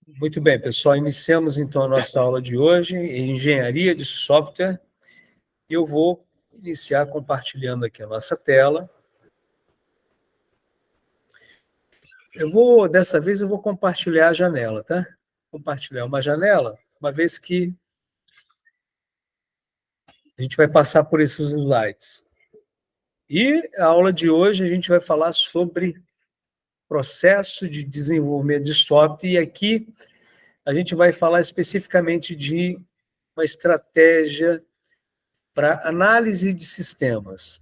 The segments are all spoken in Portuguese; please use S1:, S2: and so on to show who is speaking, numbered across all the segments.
S1: Muito bem, pessoal, iniciamos então a nossa aula de hoje, em Engenharia de Software, e eu vou iniciar compartilhando aqui a nossa tela. Dessa vez eu vou compartilhar a janela, tá? Compartilhar uma janela, uma vez que a gente vai passar por esses slides. E a aula de hoje a gente vai falar sobre processo de desenvolvimento de software, e aqui a gente vai falar especificamente de uma estratégia para análise de sistemas.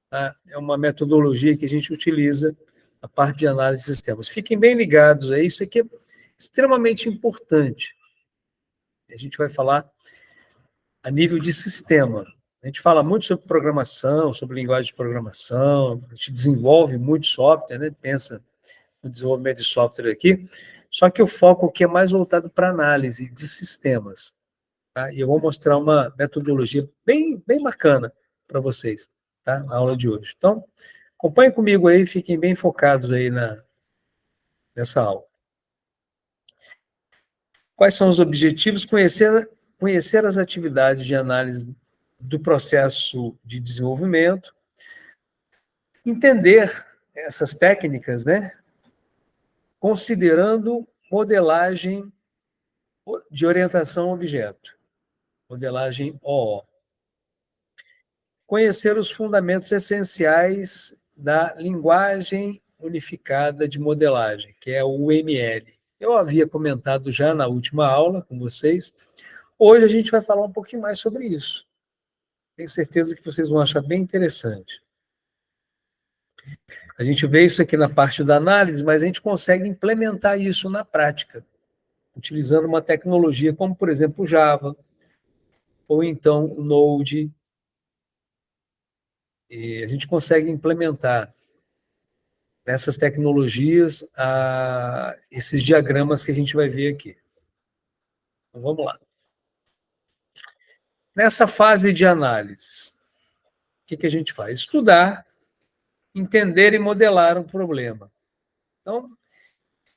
S1: Tá? É uma metodologia que a gente utiliza a parte de análise de sistemas. Fiquem bem ligados a isso, aqui é extremamente importante. A gente vai falar a nível de sistema. A gente fala muito sobre programação, sobre linguagem de programação, a gente desenvolve muito software, né? Pensa no desenvolvimento de software aqui, só que o foco aqui é mais voltado para análise de sistemas. Tá? E eu vou mostrar uma metodologia bem bacana para vocês, tá? Na aula de hoje. Então, acompanhem comigo aí, fiquem bem focados aí nessa aula. Quais são os objetivos? Conhecer as atividades de análise do processo de desenvolvimento, entender essas técnicas, né? Considerando modelagem de orientação a objeto, modelagem OO. Conhecer os fundamentos essenciais da linguagem unificada de modelagem, que é o UML. Eu havia comentado já na última aula com vocês. Hoje a gente vai falar um pouquinho mais sobre isso. Tenho certeza que vocês vão achar bem interessante. A gente vê isso aqui na parte da análise, mas a gente consegue implementar isso na prática, utilizando uma tecnologia como, por exemplo, o Java, ou então o Node. E a gente consegue implementar nessas tecnologias esses diagramas que a gente vai ver aqui. Então, vamos lá. Nessa fase de análise, o que a gente faz? Estudar, entender e modelar um problema. Então,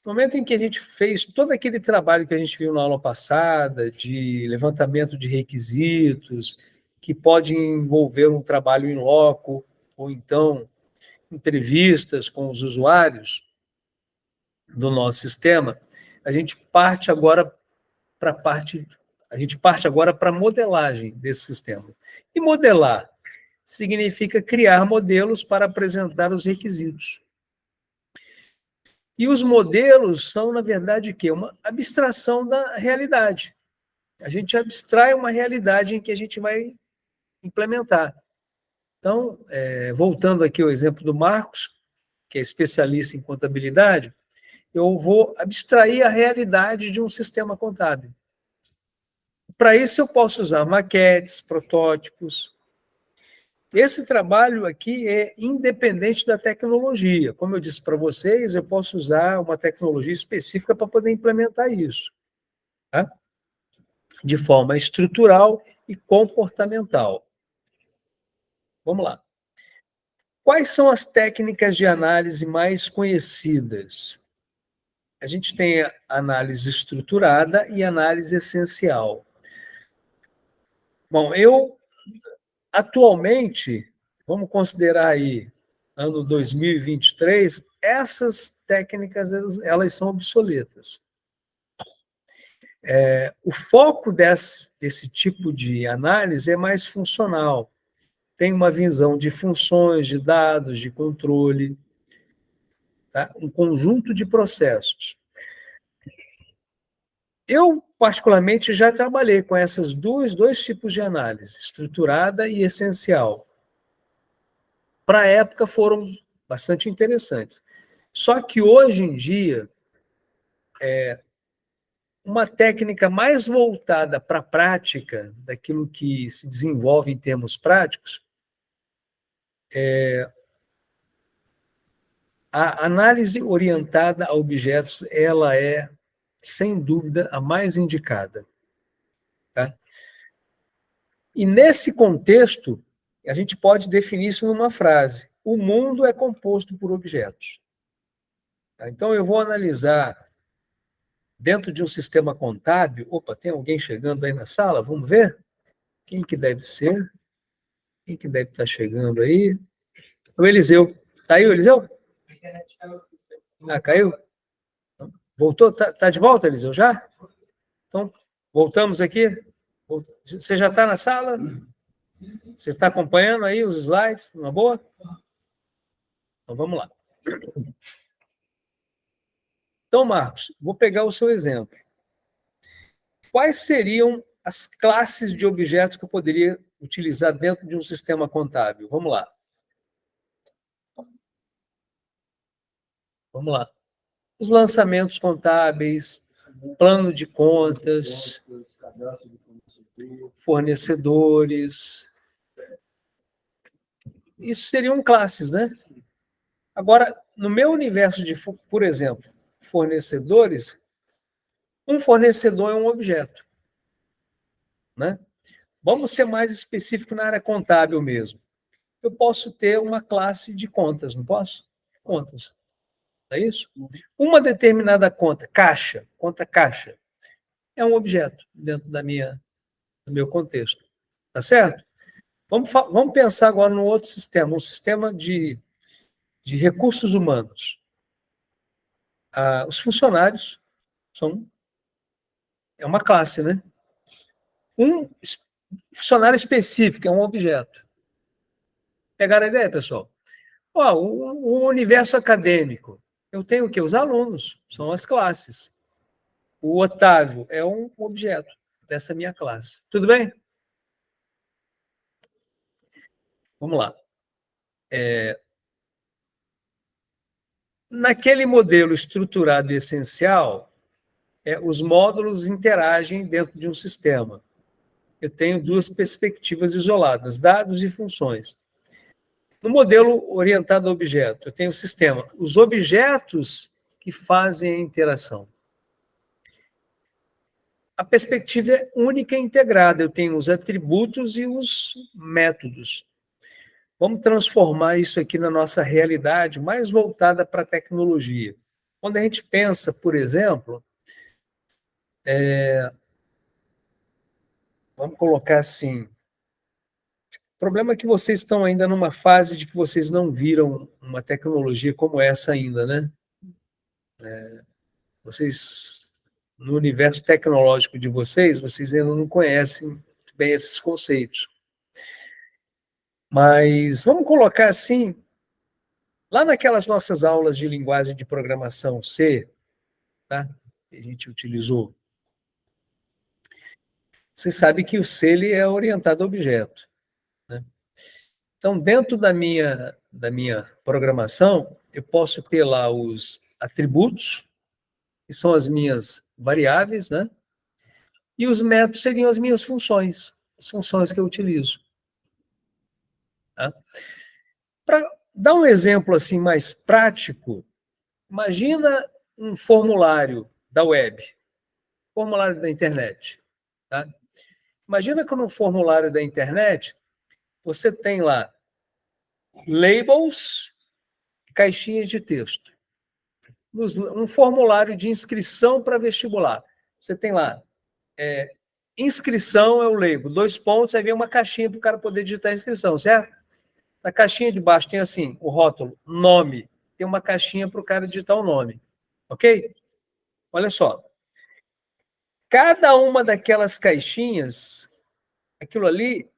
S1: no momento em que a gente fez todo aquele trabalho que a gente viu na aula passada, de levantamento de requisitos, que pode envolver um trabalho in loco, ou então entrevistas com os usuários do nosso sistema, a gente parte agora para a modelagem desse sistema. E modelar significa criar modelos para apresentar os requisitos. E os modelos são, na verdade, o quê? Uma abstração da realidade. A gente abstrai uma realidade em que a gente vai implementar. Então, voltando aqui ao exemplo do Marcos, que é especialista em contabilidade, eu vou abstrair a realidade de um sistema contábil. Para isso, eu posso usar maquetes, protótipos. Esse trabalho aqui é independente da tecnologia. Como eu disse para vocês, eu posso usar uma tecnologia específica para poder implementar isso, tá? De forma estrutural e comportamental. Vamos lá. Quais são as técnicas de análise mais conhecidas? A gente tem a análise estruturada e análise essencial. Bom, atualmente, vamos considerar aí, ano 2023, essas técnicas, elas são obsoletas. O foco desse tipo de análise é mais funcional. Tem uma visão de funções, de dados, de controle, tá? Um conjunto de processos. Eu, particularmente, já trabalhei com esses dois tipos de análise, estruturada e essencial. Para a época foram bastante interessantes. Só que hoje em dia, uma técnica mais voltada para a prática, daquilo que se desenvolve em termos práticos, a análise orientada a objetos, ela é, sem dúvida, a mais indicada. Tá? E nesse contexto, a gente pode definir isso numa frase: o mundo é composto por objetos. Tá? Então, eu vou analisar dentro de um sistema contábil. Opa, tem alguém chegando aí na sala? Vamos ver? Quem que deve ser? Quem que deve estar chegando aí? O Eliseu. Tá aí o Eliseu? Ah, caiu? Voltou? Tá de volta, Eliseu, já? Então, voltamos aqui. Você já está na sala? Você está acompanhando aí os slides? Uma boa? Então, vamos lá. Então, Marcos, vou pegar o seu exemplo. Quais seriam as classes de objetos que eu poderia utilizar dentro de um sistema contábil? Vamos lá. Vamos lá. Os lançamentos contábeis, plano de contas, fornecedores. Isso seriam classes, né? Agora, no meu universo de, por exemplo, fornecedores, um fornecedor é um objeto, né? Vamos ser mais específico na área contábil mesmo. Eu posso ter uma classe de contas, não posso? Contas. Não é isso? Uma determinada conta, caixa, conta caixa, é um objeto dentro do meu contexto. Tá certo? Vamos pensar agora no outro sistema, um sistema de recursos humanos. Os funcionários é uma classe, né? Um funcionário específico é um objeto. Pegaram a ideia, pessoal? O universo acadêmico. Eu tenho o quê? Os alunos, são as classes. O Otávio é um objeto dessa minha classe. Tudo bem? Vamos lá. Naquele modelo estruturado e essencial, os módulos interagem dentro de um sistema. Eu tenho duas perspectivas isoladas, dados e funções. No modelo orientado a objeto, eu tenho o sistema, os objetos que fazem a interação. A perspectiva é única e integrada, eu tenho os atributos e os métodos. Vamos transformar isso aqui na nossa realidade mais voltada para a tecnologia. Quando a gente pensa, por exemplo, vamos colocar assim, o problema é que vocês estão ainda numa fase de que vocês não viram uma tecnologia como essa ainda, né? Vocês, no universo tecnológico de vocês ainda não conhecem bem esses conceitos. Mas vamos colocar assim, lá naquelas nossas aulas de linguagem de programação C, tá? Que a gente utilizou, você sabe que o C ele é orientado a objeto, né? Então, dentro da minha programação, eu posso ter lá os atributos, que são as minhas variáveis, né? E os métodos seriam as minhas funções, as funções que eu utilizo. Tá? Para dar um exemplo assim mais prático, imagina um formulário da web, formulário da internet. Tá? Imagina que no formulário da internet você tem lá labels, caixinhas de texto. Um formulário de inscrição para vestibular. Você tem lá, inscrição é o label, 2 pontos, aí vem uma caixinha para o cara poder digitar a inscrição, certo? Na caixinha de baixo tem assim, o rótulo, nome. Tem uma caixinha para o cara digitar o nome. Ok? Olha só. Cada uma daquelas caixinhas, aquilo ali,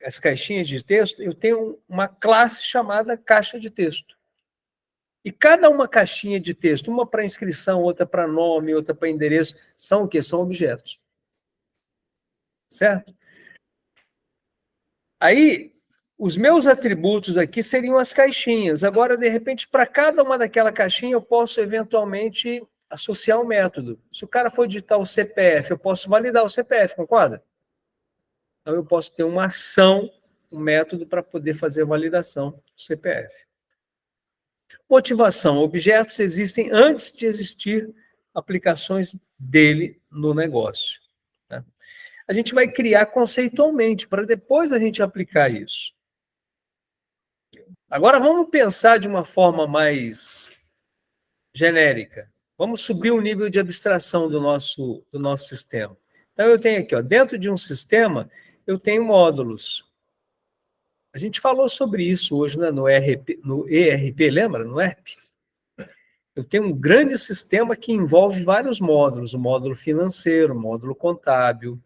S1: as caixinhas de texto, eu tenho uma classe chamada caixa de texto. E cada uma caixinha de texto, uma para inscrição, outra para nome, outra para endereço, são o quê? São objetos. Certo? Aí, os meus atributos aqui seriam as caixinhas. Agora, de repente, para cada uma daquela caixinha, eu posso eventualmente associar um método. Se o cara for digitar o CPF, eu posso validar o CPF, concorda? Então, eu posso ter uma ação, um método para poder fazer a validação do CPF. Motivação. Objetos existem antes de existir aplicações dele no negócio. Tá? A gente vai criar conceitualmente, para depois a gente aplicar isso. Agora vamos pensar de uma forma mais genérica. Vamos subir o nível de abstração do nosso sistema. Então, eu tenho aqui, ó, dentro de um sistema, eu tenho módulos. A gente falou sobre isso hoje, né, no ERP, lembra? No ERP. Eu tenho um grande sistema que envolve vários módulos, o módulo financeiro, o módulo contábil,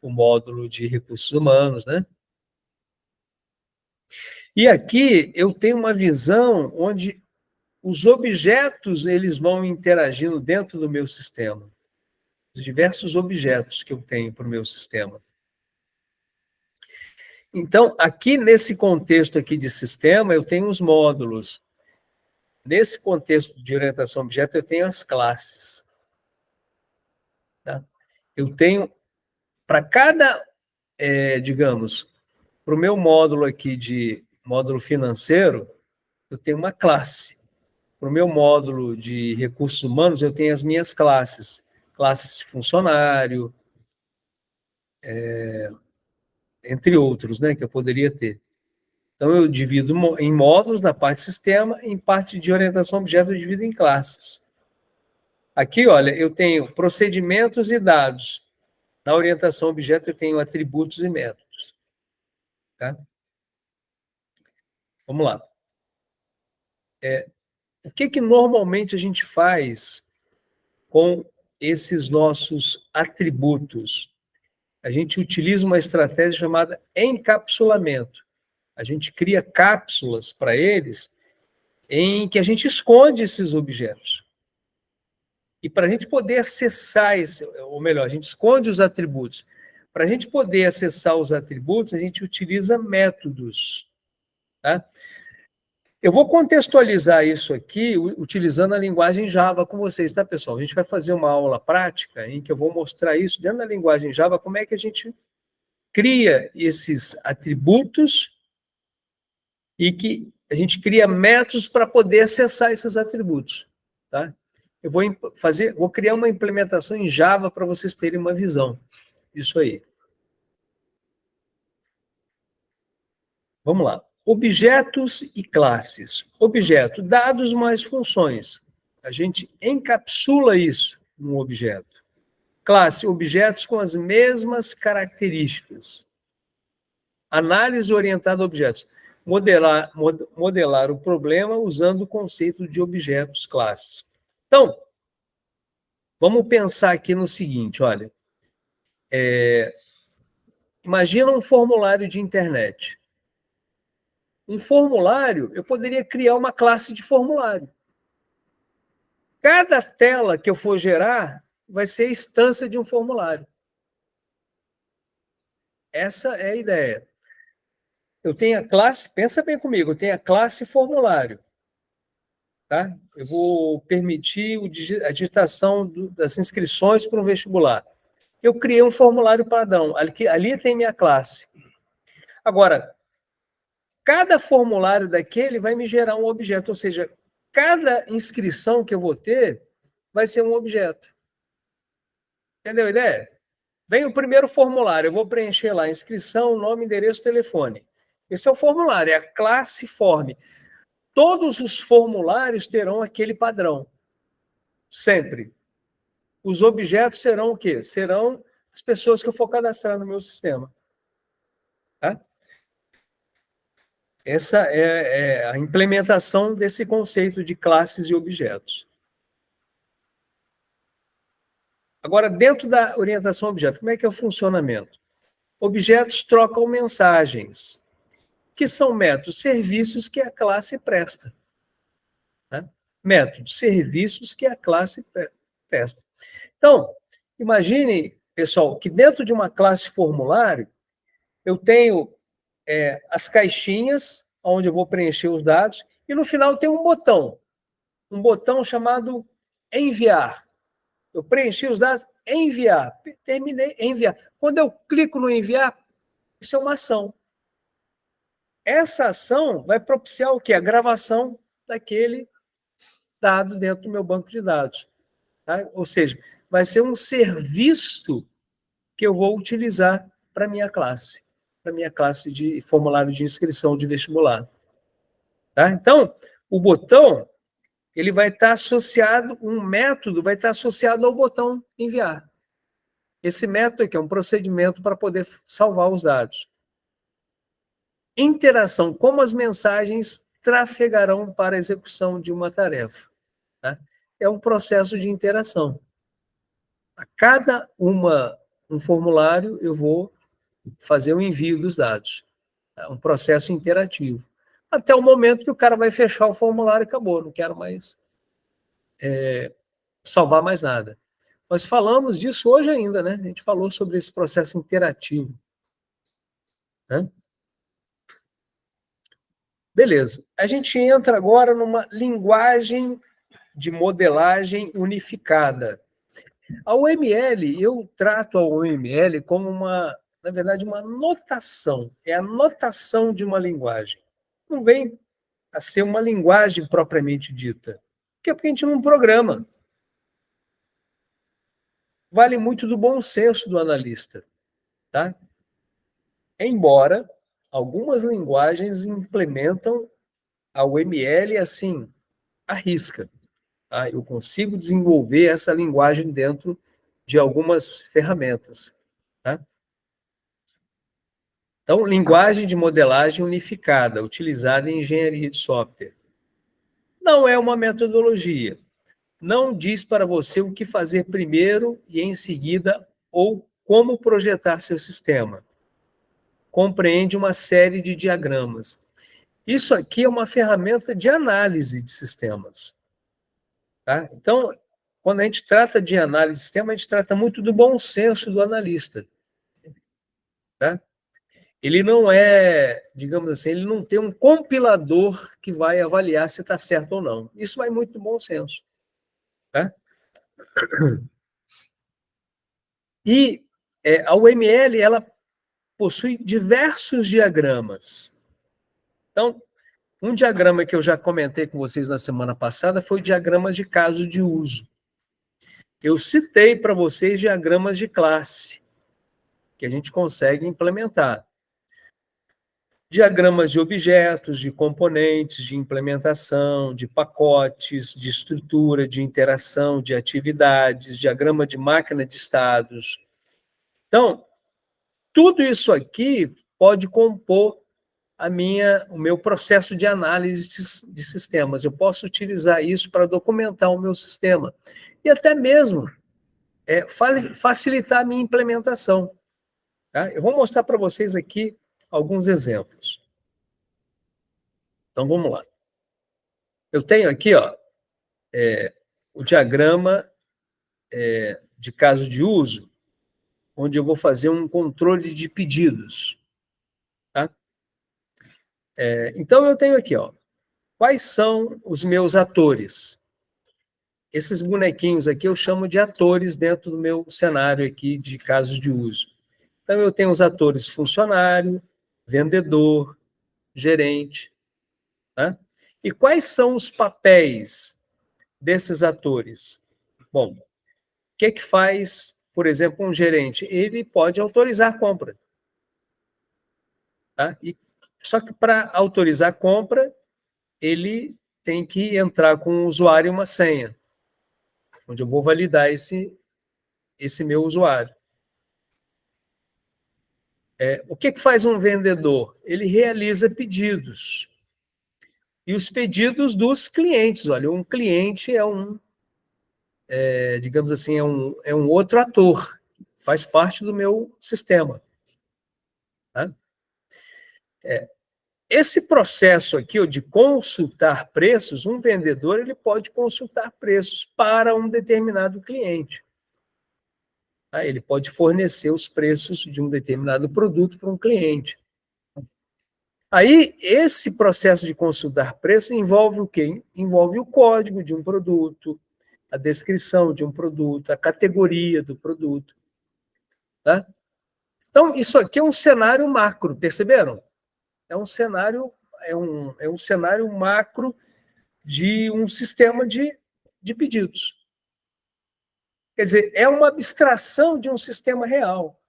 S1: o módulo de recursos humanos, né? E aqui eu tenho uma visão onde os objetos eles vão interagindo dentro do meu sistema. Os diversos objetos que eu tenho para o meu sistema. Então, aqui nesse contexto aqui de sistema, eu tenho os módulos. Nesse contexto de orientação a objeto, eu tenho as classes. Tá? Eu tenho, para cada, digamos, para o meu módulo aqui de módulo financeiro, eu tenho uma classe. Para o meu módulo de recursos humanos, eu tenho as minhas classes. Classes de funcionário, entre outros, né, que eu poderia ter. Então, eu divido em módulos na parte sistema, em parte de orientação a objeto, eu divido em classes. Aqui, olha, eu tenho procedimentos e dados. Na orientação a objeto, eu tenho atributos e métodos. Tá? Vamos lá. O que normalmente a gente faz com esses nossos atributos? A gente utiliza uma estratégia chamada encapsulamento. A gente cria cápsulas para eles em que a gente esconde esses objetos. E para a gente poder acessar, ou melhor, a gente esconde os atributos. Para a gente poder acessar os atributos, a gente utiliza métodos. Tá? Eu vou contextualizar isso aqui utilizando a linguagem Java com vocês, tá, pessoal? A gente vai fazer uma aula prática em que eu vou mostrar isso dentro da linguagem Java, como é que a gente cria esses atributos e que a gente cria métodos para poder acessar esses atributos, tá? Eu vou criar uma implementação em Java para vocês terem uma visão disso aí. Vamos lá. Objetos e classes. Objeto, dados mais funções. A gente encapsula isso num objeto. Classe, objetos com as mesmas características. Análise orientada a objetos. Modelar o problema usando o conceito de objetos, classes. Então, vamos pensar aqui no seguinte, olha. Imagina um formulário de internet. Um formulário, eu poderia criar uma classe de formulário. Cada tela que eu for gerar vai ser a instância de um formulário. Essa é a ideia. Eu tenho a classe, pensa bem comigo, eu tenho a classe formulário. Tá? Eu vou permitir a digitação das inscrições para um vestibular. Eu criei um formulário padrão, ali tem minha classe. Agora, cada formulário daquele vai me gerar um objeto, ou seja, cada inscrição que eu vou ter vai ser um objeto. Entendeu a ideia? Vem o primeiro formulário, eu vou preencher lá, inscrição, nome, endereço, telefone. Esse é o formulário, é a classe form. Todos os formulários terão aquele padrão. Sempre. Os objetos serão o quê? Serão as pessoas que eu for cadastrar no meu sistema. Tá? Essa é a implementação desse conceito de classes e objetos. Agora, dentro da orientação a objeto, como é que é o funcionamento? Objetos trocam mensagens, que são métodos, serviços que a classe presta. Né? Métodos, serviços que a classe presta. Então, imagine, pessoal, que dentro de uma classe formulário, eu tenho as caixinhas, onde eu vou preencher os dados, e no final tem um botão chamado enviar. Eu preenchi os dados, enviar. Terminei, enviar. Quando eu clico no enviar, isso é uma ação. Essa ação vai propiciar o quê? A gravação daquele dado dentro do meu banco de dados. Tá? Ou seja, vai ser um serviço que eu vou utilizar para a minha classe de formulário de inscrição de vestibular. Tá? Então, o botão ele vai estar associado, um método vai estar associado ao botão enviar. Esse método aqui é um procedimento para poder salvar os dados. Interação, como as mensagens trafegarão para a execução de uma tarefa. Tá? É um processo de interação. A cada um formulário, eu vou fazer o envio dos dados. É um processo interativo. Até o momento que o cara vai fechar o formulário e acabou, não quero mais salvar mais nada. Nós falamos disso hoje ainda, né? A gente falou sobre esse processo interativo. Né? Beleza. A gente entra agora numa linguagem de modelagem unificada. A UML, eu trato a UML como na verdade, uma notação. É a notação de uma linguagem. Não vem a ser uma linguagem propriamente dita. Porque a gente não programa. Vale muito do bom senso do analista. Tá? Embora algumas linguagens implementam a UML assim, à risca. Tá? Eu consigo desenvolver essa linguagem dentro de algumas ferramentas. Tá? Então, linguagem de modelagem unificada, utilizada em engenharia de software. Não é uma metodologia. Não diz para você o que fazer primeiro e em seguida ou como projetar seu sistema. Compreende uma série de diagramas. Isso aqui é uma ferramenta de análise de sistemas. Tá? Então, quando a gente trata de análise de sistema, a gente trata muito do bom senso do analista. Tá? Ele não é, digamos assim, ele não tem um compilador que vai avaliar se está certo ou não. Isso vai muito do bom senso. Tá? E a UML, ela possui diversos diagramas. Então, um diagrama que eu já comentei com vocês na semana passada foi o diagrama de caso de uso. Eu citei para vocês diagramas de classe, que a gente consegue implementar. Diagramas de objetos, de componentes, de implementação, de pacotes, de estrutura, de interação, de atividades, diagrama de máquina de estados. Então, tudo isso aqui pode compor o meu processo de análise de sistemas. Eu posso utilizar isso para documentar o meu sistema. E até mesmo facilitar a minha implementação. Tá? Eu vou mostrar para vocês aqui alguns exemplos. Então, vamos lá. Eu tenho aqui o diagrama de caso de uso, onde eu vou fazer um controle de pedidos. Tá? Então, eu tenho aqui, quais são os meus atores? Esses bonequinhos aqui eu chamo de atores dentro do meu cenário aqui de casos de uso. Então, eu tenho os atores funcionário, vendedor, gerente. Tá? E quais são os papéis desses atores? Bom, o que faz, por exemplo, um gerente? Ele pode autorizar a compra. Tá? Só que para autorizar a compra, ele tem que entrar com o usuário e uma senha, onde eu vou validar esse meu usuário. O que faz um vendedor? Ele realiza pedidos. E os pedidos dos clientes. Olha, um cliente digamos assim, é um outro ator, faz parte do meu sistema. Tá? Esse processo aqui de consultar preços, um vendedor ele pode consultar preços para um determinado cliente. Tá? Ele pode fornecer os preços de um determinado produto para um cliente. Aí, esse processo de consultar preços envolve o quê? Envolve o código de um produto, a descrição de um produto, a categoria do produto. Tá? Então, isso aqui é um cenário macro, perceberam? É um cenário, é um cenário macro de um sistema de pedidos. Quer dizer, é uma abstração de um sistema real.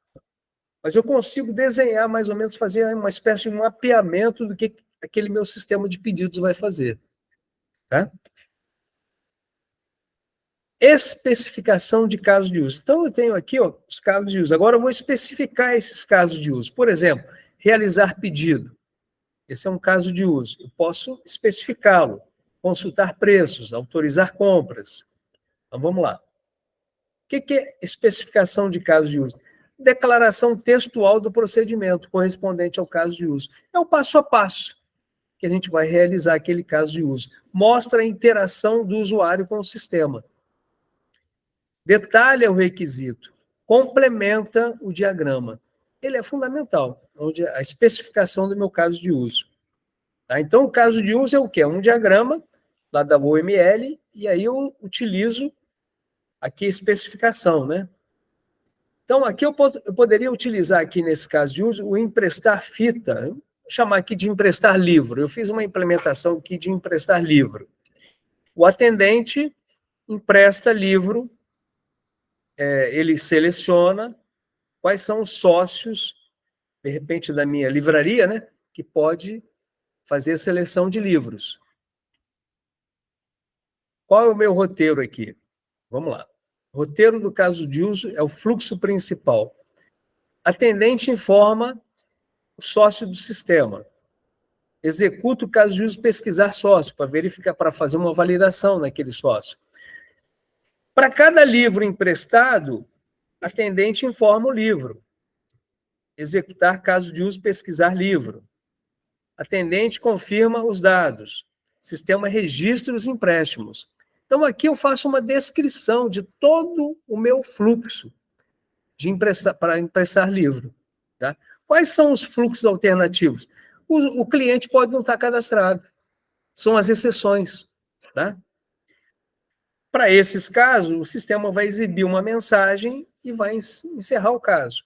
S1: Mas eu consigo desenhar, mais ou menos, fazer uma espécie de mapeamento do que aquele meu sistema de pedidos vai fazer. Tá? especificação de casos de uso. Então, eu tenho aqui os casos de uso. Agora, eu vou especificar esses casos de uso. Por exemplo, realizar pedido. Esse é um caso de uso. Eu posso especificá-lo, consultar preços, autorizar compras. Então, vamos lá. O que é especificação de caso de uso? Declaração textual do procedimento correspondente ao caso de uso. É o passo a passo que a gente vai realizar aquele caso de uso. Mostra a interação do usuário com o sistema. Detalha o requisito. Complementa o diagrama. Ele é fundamental, onde a especificação do meu caso de uso. Tá? Então, o caso de uso é o quê? É um diagrama lá da UML, e aí eu utilizo aqui a especificação, né? Então, aqui eu poderia utilizar aqui nesse caso de uso o emprestar fita, vou chamar aqui de emprestar livro. Eu fiz uma implementação aqui de emprestar livro. O atendente empresta livro, ele seleciona quais são os sócios, de repente, da minha livraria, né, que pode fazer a seleção de livros. Qual é o meu roteiro aqui? Vamos lá. O roteiro do caso de uso é o fluxo principal. Atendente informa o sócio do sistema. Executa o caso de uso pesquisar sócio, para verificar, para fazer uma validação naquele sócio. Para cada livro emprestado, atendente informa o livro. Executar caso de uso pesquisar livro. Atendente confirma os dados. Sistema registra os empréstimos. Então, aqui eu faço uma descrição de todo o meu fluxo para emprestar livro. Tá? Quais são os fluxos alternativos? O cliente pode não estar cadastrado. São as exceções. Tá? Para esses casos, o sistema vai exibir uma mensagem e vai encerrar o caso.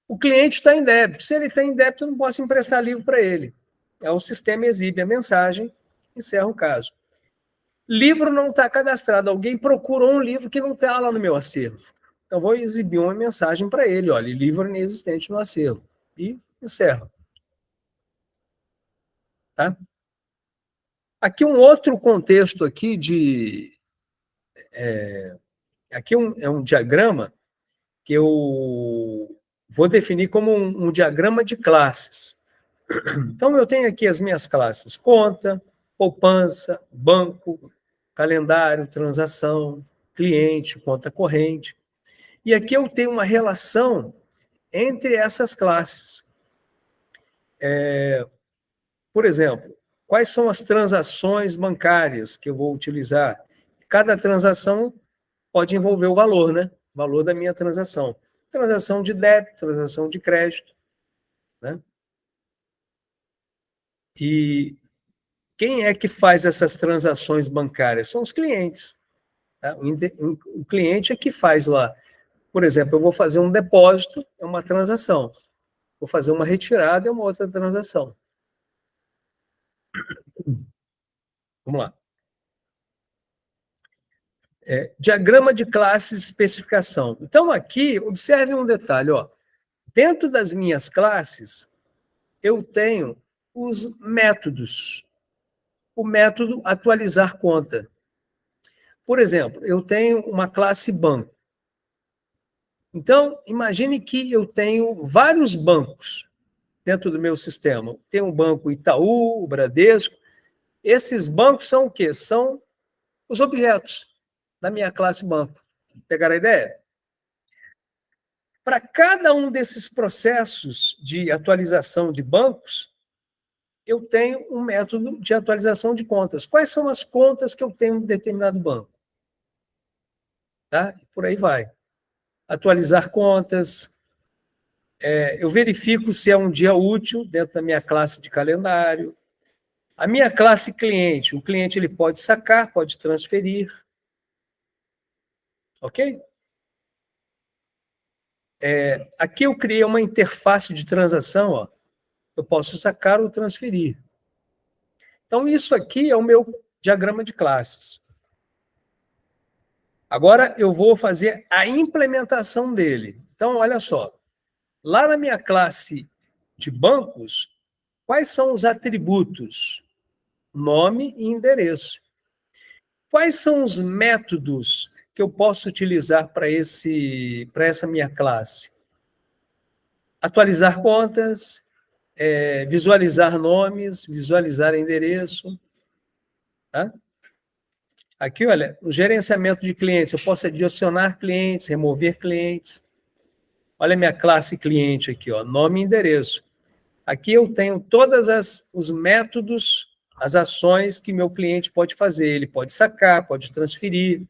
S1: O cliente está em débito. Se ele está em débito, eu não posso emprestar livro para ele. O sistema exibe a mensagem, encerra o caso. Livro não está cadastrado. Alguém procurou um livro que não está lá no meu acervo. Então, vou exibir uma mensagem para ele. Olha, livro inexistente no acervo. E encerro. Tá? Aqui um outro contexto aqui de... aqui é um diagrama que eu vou definir como um diagrama de classes. Então, eu tenho aqui as minhas classes: conta, poupança, banco, calendário, transação, cliente, conta corrente. E aqui eu tenho uma relação entre essas classes. Por exemplo, quais são as transações bancárias que eu vou utilizar? Cada transação pode envolver o valor, né? O valor da minha transação. Transação de débito, transação de crédito, né? E quem é que faz essas transações bancárias? São os clientes. Tá? O cliente é que faz lá. Por exemplo, eu vou fazer um depósito, é uma transação. Vou fazer uma retirada, é uma outra transação. Vamos lá. Diagrama de classes especificação. Então, aqui, observe um detalhe. Ó. Dentro das minhas classes, eu tenho os métodos. O método atualizar conta. Por exemplo, eu tenho uma classe banco. Então, imagine que eu tenho vários bancos dentro do meu sistema. Tem o banco Itaú, o Bradesco. Esses bancos são o quê? São os objetos da minha classe banco. Pegaram a ideia? Para cada um desses processos de atualização de bancos, eu tenho um método de atualização de contas. Quais são as contas que eu tenho em determinado banco? Tá? Por aí vai. Atualizar contas. Eu verifico se é um dia útil dentro da minha classe de calendário. A minha classe cliente, o cliente ele pode sacar, pode transferir. Ok? Aqui eu criei uma interface de transação, ó. Eu posso sacar ou transferir. Então, isso aqui é o meu diagrama de classes. Agora, eu vou fazer a implementação dele. Então, olha só. Lá na minha classe de bancos, quais são os atributos? Nome e endereço. quais são os métodos que eu posso utilizar para essa minha classe? Atualizar contas, visualizar nomes, visualizar endereço. Tá? Aqui, olha, o gerenciamento de clientes. Eu posso adicionar clientes, remover clientes. Olha a minha classe cliente aqui, ó, nome e endereço. Aqui eu tenho todos os métodos, as ações que meu cliente pode fazer. Ele pode sacar, pode transferir,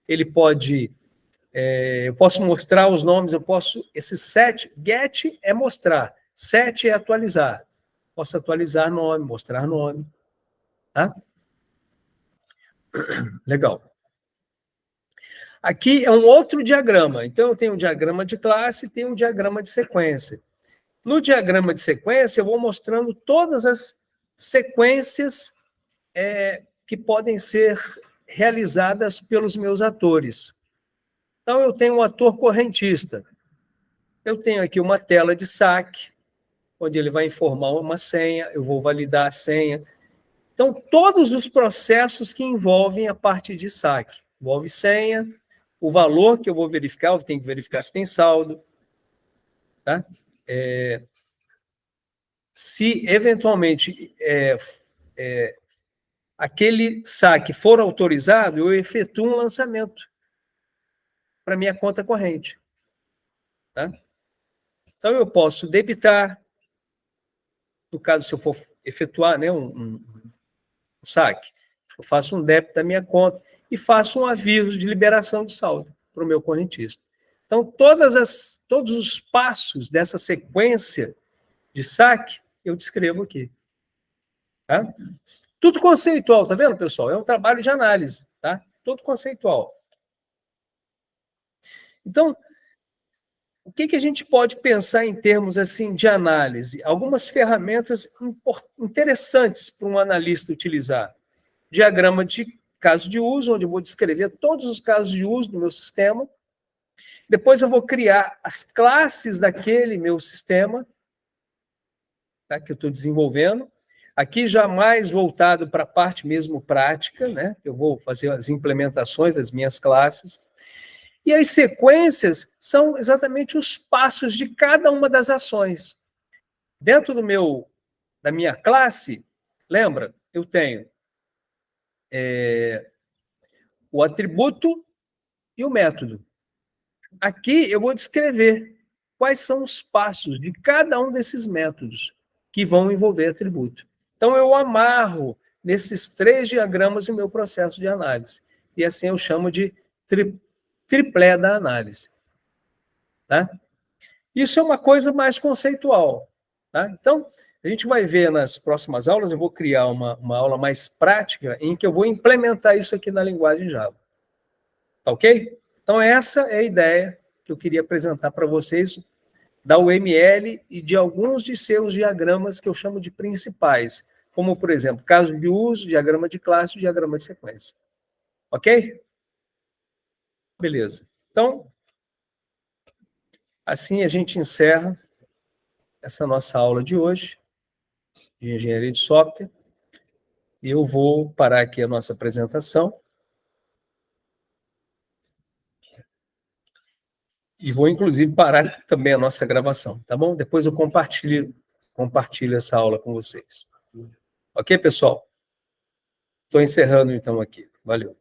S1: ele pode... eu posso mostrar os nomes, esse set, get é mostrar, set é atualizar. Posso atualizar nome, mostrar nome. Tá? Legal. Aqui é um outro diagrama. Então, eu tenho um diagrama de classe e tenho um diagrama de sequência. No diagrama de sequência, eu vou mostrando todas as sequências que podem ser realizadas pelos meus atores. Então, eu tenho um ator correntista. Eu tenho aqui uma tela de saque, onde ele vai informar uma senha, eu vou validar a senha. Então, todos os processos que envolvem a parte de saque. Envolve senha, o valor que eu vou verificar, eu tenho que verificar se tem saldo. Tá? Se, eventualmente, aquele saque for autorizado, eu efetuo um lançamento para minha conta corrente. Tá? Então, eu posso debitar, no caso, se eu for efetuar, né, um saque, eu faço um débito da minha conta e faço um aviso de liberação de saldo para o meu correntista. Então, todos os passos dessa sequência de saque, eu descrevo aqui. Tá? Tudo conceitual, tá vendo, pessoal? É um trabalho de análise, tá? Tudo conceitual. Então, o que a gente pode pensar em termos assim de análise? Algumas ferramentas interessantes para um analista utilizar. Diagrama de caso de uso, onde eu vou descrever todos os casos de uso do meu sistema. Depois eu vou criar as classes daquele meu sistema, tá, que eu estou desenvolvendo. Aqui já mais voltado para a parte mesmo prática, né? Eu vou fazer as implementações das minhas classes. E as sequências são exatamente os passos de cada uma das ações. Dentro da minha classe, lembra? Eu tenho o atributo e o método. Aqui eu vou descrever quais são os passos de cada um desses métodos que vão envolver atributo. Então, eu amarro nesses 3 diagramas o meu processo de análise. E assim eu chamo de triplé da análise. Tá? Isso é uma coisa mais conceitual. Tá? Então, a gente vai ver nas próximas aulas, eu vou criar uma aula mais prática em que eu vou implementar isso aqui na linguagem Java. Tá ok? Então, essa é a ideia que eu queria apresentar para vocês da UML e de alguns de seus diagramas que eu chamo de principais, como, por exemplo, caso de uso, diagrama de classe e diagrama de sequência. Ok? Beleza. Então, assim a gente encerra essa nossa aula de hoje, de engenharia de software. Eu vou parar aqui a nossa apresentação. E vou, inclusive, parar também a nossa gravação, tá bom? Depois eu compartilho essa aula com vocês. Ok, pessoal? Estou encerrando, então, aqui. Valeu.